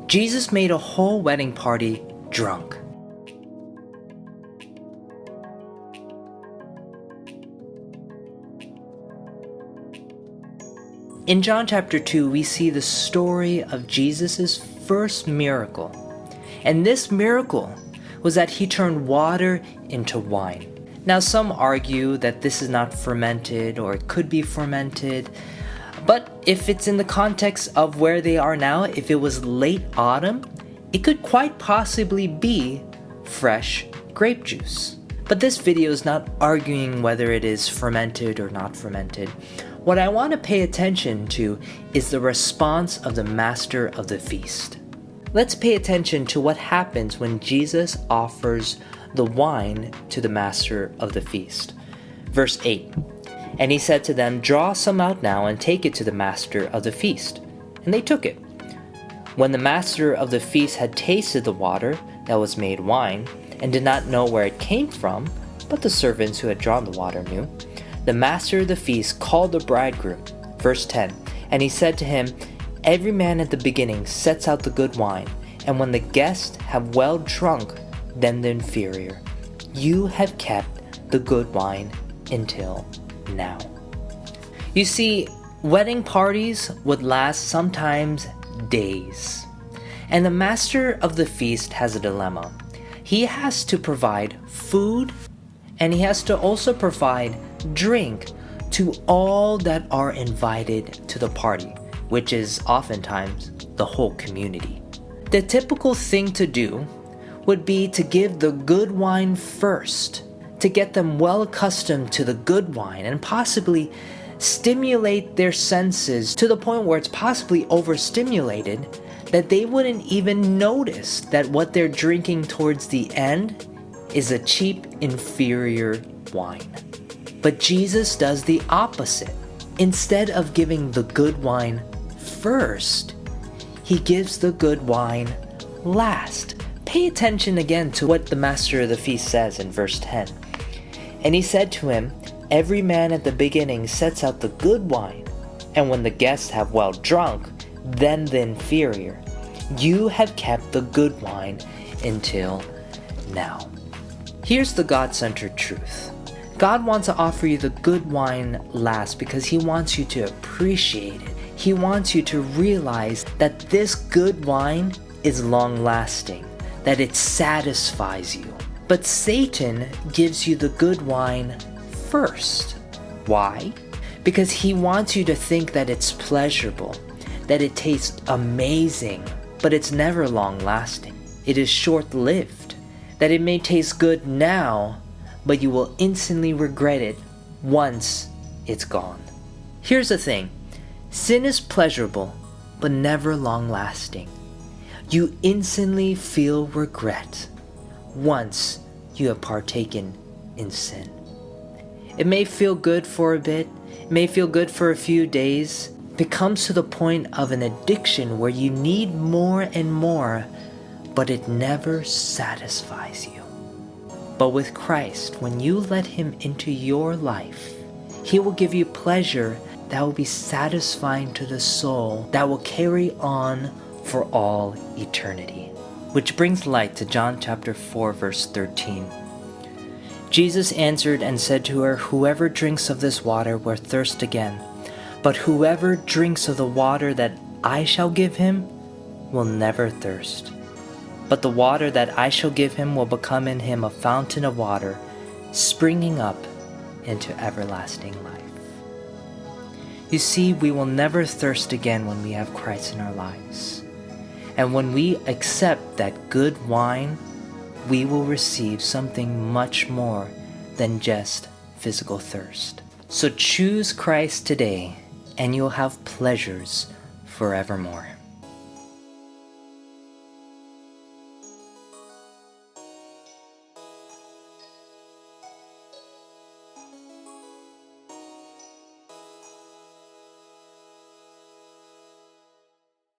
Jesus made a whole wedding party drunk. In John chapter 2, we see the story of Jesus' first miracle. And this miracle was that he turned water into wine. Now, some argue that this is not fermented or it could be fermented. But if it's in the context of where they are now, if it was late autumn, it could quite possibly be fresh grape juice. But this video is not arguing whether it is fermented or not fermented. What I want to pay attention to is the response of the master of the feast. Let's pay attention to what happens when Jesus offers the wine to the master of the feast. Verse 8, "And he said to them, 'Draw some out now and take it to the master of the feast.' And they took it. When the master of the feast had tasted the water that was made wine, and did not know where it came from, but the servants who had drawn the water knew, the master of the feast called the bridegroom." Verse 10, "And he said to him, 'Every man at the beginning sets out the good wine, and when the guests have well drunk, then the inferior. You have kept the good wine until now.'" You see, wedding parties would last sometimes days. And the master of the feast has a dilemma. He has to provide food, and he has to also provide drink to all that are invited to the party, which is oftentimes the whole community. The typical thing to do would be to give the good wine first, to get them well accustomed to the good wine and possibly stimulate their senses to the point where it's possibly overstimulated that they wouldn't even notice that what they're drinking towards the end is a cheap, inferior wine. But Jesus does the opposite. Instead of giving the good wine first, he gives the good wine last. Pay attention again to what the master of the feast says in verse 10. "And he said to him, 'Every man at the beginning sets out the good wine, and when the guests have well drunk, then the inferior. You have kept the good wine until now.'" Here's the God-centered truth. God wants to offer you the good wine last because he wants you to appreciate it. He wants you to realize that this good wine is long-lasting, that it satisfies you. But Satan gives you the good wine first. Why? Because he wants you to think that it's pleasurable, that it tastes amazing, but it's never long-lasting. It is short-lived, that it may taste good now, but you will instantly regret it once it's gone. Here's the thing. Sin is pleasurable, but never long-lasting. You instantly feel regret once you have partaken in sin. It may feel good for a bit, it may feel good for a few days. It comes to the point of an addiction where you need more and more, but it never satisfies you. But with Christ, when you let him into your life, he will give you pleasure that will be satisfying to the soul, that will carry on for all eternity. Which brings light to John chapter 4, verse 13. Jesus answered and said to her, "Whoever drinks of this water will thirst again, but whoever drinks of the water that I shall give him will never thirst. But the water that I shall give him will become in him a fountain of water, springing up into everlasting life." You see, we will never thirst again when we have Christ in our lives. And when we accept that good wine, we will receive something much more than just physical thirst. So choose Christ today, and you'll have pleasures forevermore.